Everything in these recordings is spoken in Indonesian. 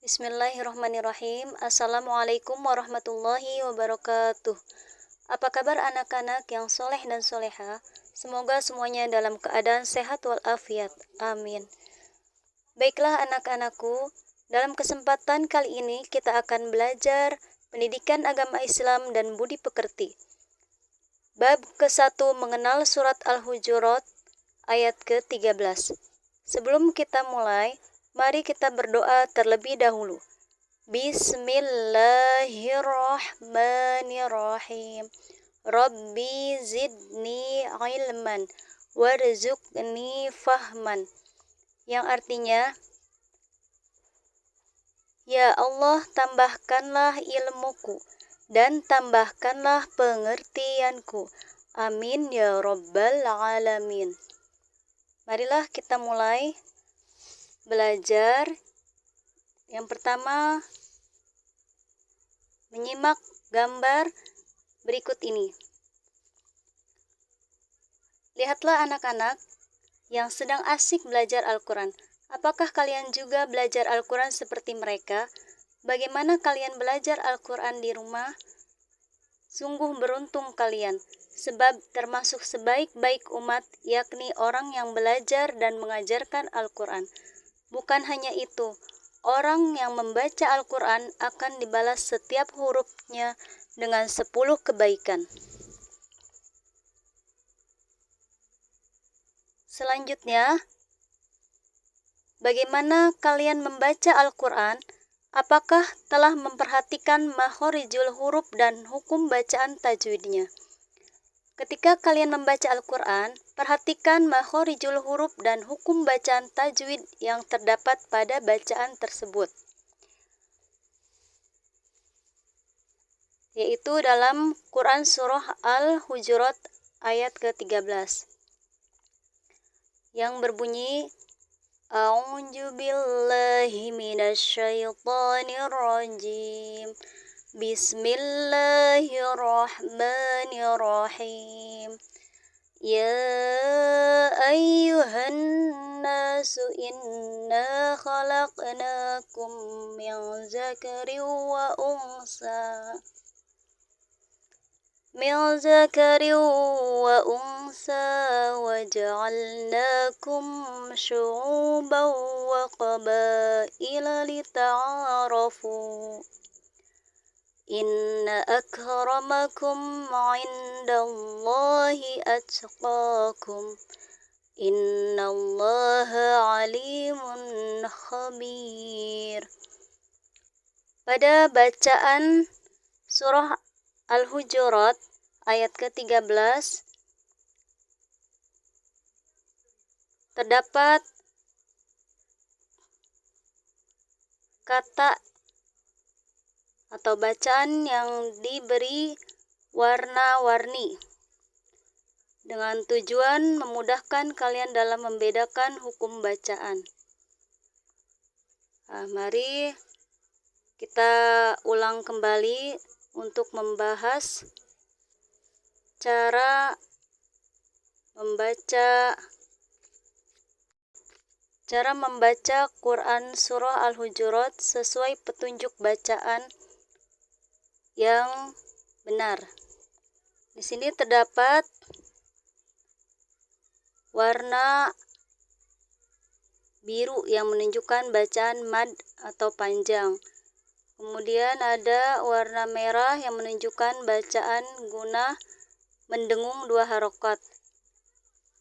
Bismillahirrahmanirrahim. Assalamualaikum warahmatullahi wabarakatuh. Apa kabar anak-anak yang soleh dan soleha? Semoga semuanya dalam keadaan sehat walafiat. Amin. Baiklah anak-anakku, dalam kesempatan kali ini kita akan belajar pendidikan agama Islam dan budi pekerti. Bab ke-1 mengenal surat Al-Hujurat ayat ke-13. Sebelum kita mulai, mari kita berdoa terlebih dahulu. Bismillahirrahmanirrahim. Rabbi zidni ilman warzuqni fahman. Yang artinya, ya Allah, tambahkanlah ilmuku dan tambahkanlah pengertianku. Amin ya rabbal alamin. Marilah kita mulai belajar. Yang pertama, menyimak gambar berikut ini. Lihatlah anak-anak yang sedang asik belajar Al-Quran. Apakah kalian juga belajar Al-Quran seperti mereka? Bagaimana kalian belajar Al-Quran di rumah? Sungguh beruntung kalian, sebab termasuk sebaik-baik umat, yakni orang yang belajar dan mengajarkan Al-Quran. Bukan hanya itu, orang yang membaca Al-Quran akan dibalas setiap hurufnya dengan 10 kebaikan. Selanjutnya, bagaimana kalian membaca Al-Quran? Apakah telah memperhatikan makhorijul huruf dan hukum bacaan tajwidnya? Ketika kalian membaca Al-Quran, perhatikan makhorijul huruf dan hukum bacaan tajwid yang terdapat pada bacaan tersebut, yaitu dalam Quran Surah Al-Hujurat ayat ke-13 yang berbunyi, A'udzu billahi minasyaitonir rajim. Bismillahirrahmanirrahim. Ya ayyuhan nasu inna khalaqnakum min zakarin wa unsa. من ذكر وأنثى وجعلناكم شعوبا وقبائل لتعارفوا إن أكرمكم عند الله أتقاكم إن الله عليم خبير. Pada bacaan surah Al-Hujurat ayat ke-13 terdapat kata atau bacaan yang diberi warna-warni dengan tujuan memudahkan kalian dalam membedakan hukum bacaan. Mari kita ulang kembali untuk membahas cara membaca Quran Surah Al-Hujurat sesuai petunjuk bacaan yang benar. Di sini terdapat warna biru yang menunjukkan bacaan mad atau panjang. Kemudian ada warna merah yang menunjukkan bacaan gunnah mendengung 2 harokat.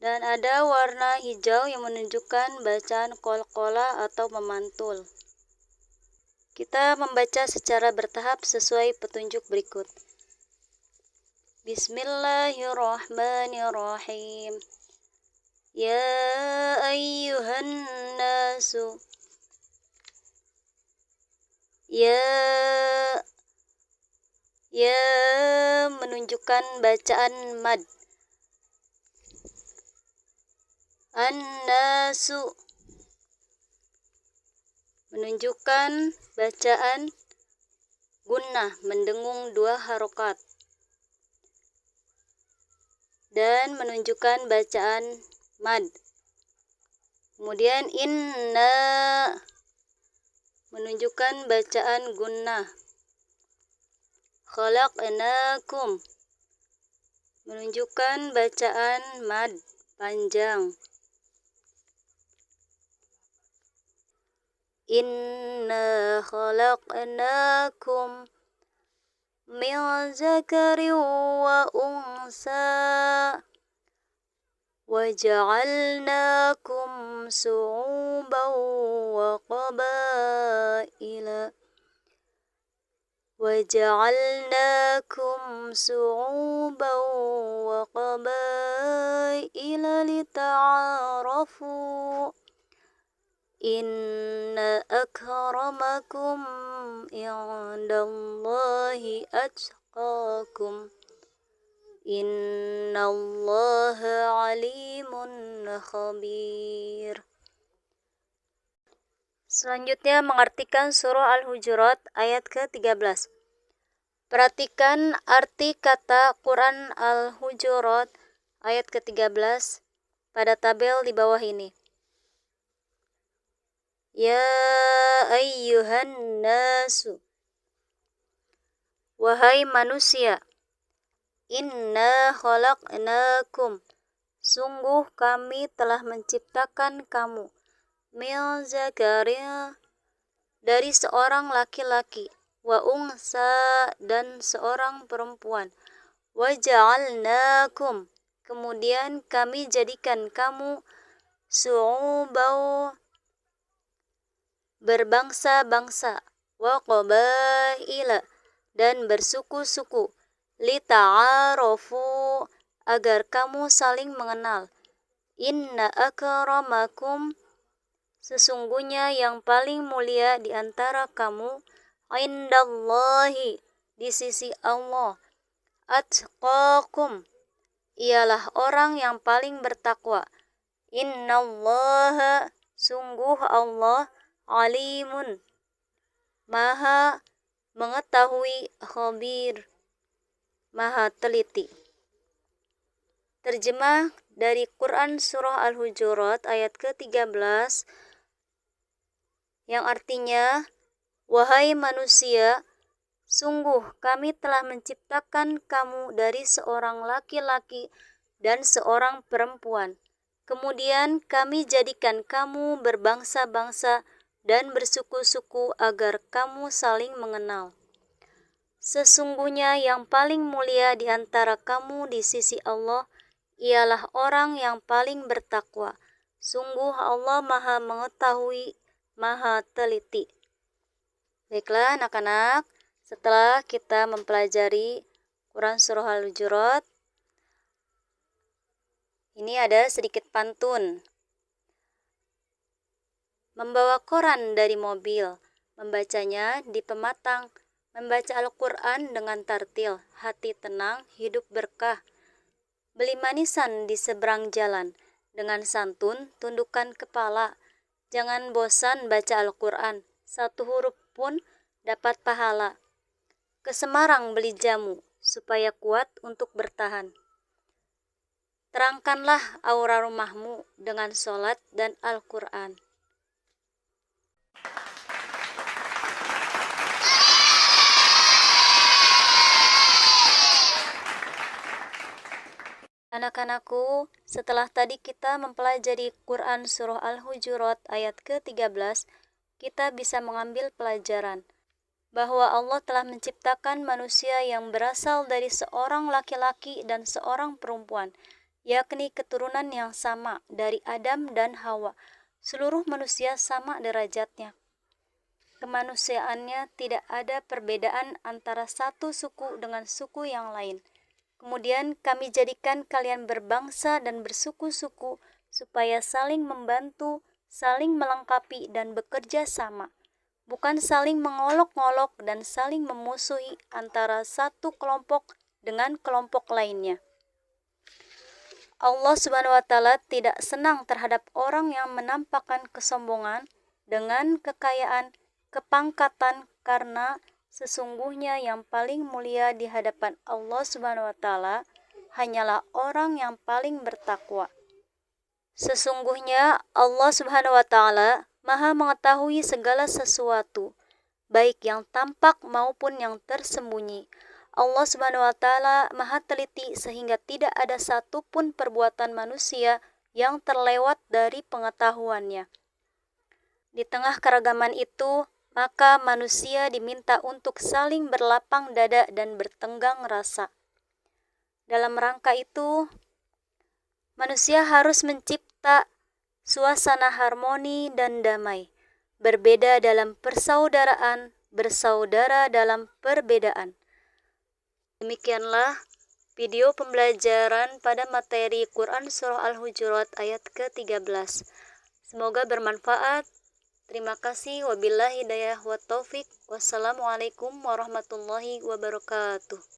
Dan ada warna hijau yang menunjukkan bacaan qalqalah atau memantul. Kita membaca secara bertahap sesuai petunjuk berikut. Bismillahirrahmanirrahim. Ya ayyuhan nasu. Ya menunjukkan bacaan mad. An-nasu menunjukkan bacaan gunnah mendengung 2 harokat dan menunjukkan bacaan mad. Kemudian inna menunjukkan bacaan gunnah. Khalaqnakum menunjukkan bacaan mad panjang. Inna khalaqnakum min zakarin wa unsa wa ja'alnakum su'uban wa qabaila lita'arafu inna akramakum indallahi atqakum innallaha alimun khabir. Selanjutnya mengartikan surah Al-Hujurat ayat ke-13. Perhatikan arti kata Quran Al-Hujurat ayat ke-13 pada tabel di bawah ini. Ya ayyuhan nasu, wahai manusia, inna khalaqnakum, sungguh kami telah menciptakan kamu, min zakarin, dari seorang laki-laki, wa unsa, dan seorang perempuan, wa ja'alnakum, kemudian kami jadikan kamu, su'ubau, berbangsa-bangsa, wa qabaila, dan bersuku-suku, lita'arafu, agar kamu saling mengenal. Inna akramakum, sesungguhnya yang paling mulia di antara kamu, indallahi, di sisi Allah, atqakum, ialah orang yang paling bertakwa. Innallaha, sungguh Allah, alimun, maha mengetahui, khabir, maha teliti. Terjemah dari Quran Surah Al-Hujurat ayat ke-13 yang artinya, wahai manusia, sungguh kami telah menciptakan kamu dari seorang laki-laki dan seorang perempuan. Kemudian kami jadikan kamu berbangsa-bangsa dan bersuku-suku agar kamu saling mengenal. Sesungguhnya yang paling mulia di antara kamu di sisi Allah ialah orang yang paling bertakwa. Sungguh Allah maha mengetahui, maha teliti. Baiklah anak-anak, setelah kita mempelajari Quran Surah Al-Hujurat, ini ada sedikit pantun. Membawa koran dari mobil, membacanya di pematang, membaca Al-Quran dengan tartil, hati tenang, hidup berkah. Beli manisan di seberang jalan, dengan santun tundukkan kepala. Jangan bosan baca Al-Quran, satu huruf pun dapat pahala. Ke Semarang beli jamu, supaya kuat untuk bertahan. Terangkanlah aura rumahmu dengan sholat dan Al-Quran. Anak-anakku, setelah tadi kita mempelajari Quran Surah Al-Hujurat ayat ke-13, kita bisa mengambil pelajaran bahwa Allah telah menciptakan manusia yang berasal dari seorang laki-laki dan seorang perempuan, yakni keturunan yang sama dari Adam dan Hawa. Seluruh manusia sama derajatnya. Kemanusiaannya tidak ada perbedaan antara satu suku dengan suku yang lain. Kemudian kami jadikan kalian berbangsa dan bersuku-suku supaya saling membantu, saling melengkapi dan bekerja sama. Bukan saling mengolok-ngolok dan saling memusuhi antara satu kelompok dengan kelompok lainnya. Allah Subhanahu wa Ta'ala tidak senang terhadap orang yang menampakkan kesombongan dengan kekayaan, kepangkatan, karena sesungguhnya yang paling mulia di hadapan Allah Subhanahu wa Ta'ala hanyalah orang yang paling bertakwa. Sesungguhnya Allah Subhanahu wa Ta'ala Maha mengetahui segala sesuatu, baik yang tampak maupun yang tersembunyi. Allah Subhanahu wa Ta'ala Maha teliti sehingga tidak ada satupun perbuatan manusia yang terlewat dari pengetahuannya. Di tengah keragaman itu, maka manusia diminta untuk saling berlapang dada dan bertenggang rasa. Dalam rangka itu, manusia harus mencipta suasana harmoni dan damai, berbeda dalam persaudaraan, bersaudara dalam perbedaan. Demikianlah video pembelajaran pada materi Quran Surah Al-Hujurat ayat ke-13. Semoga bermanfaat. Terima kasih. Wabillahi hidayah wa taufik. Wassalamualaikum warahmatullahi wabarakatuh.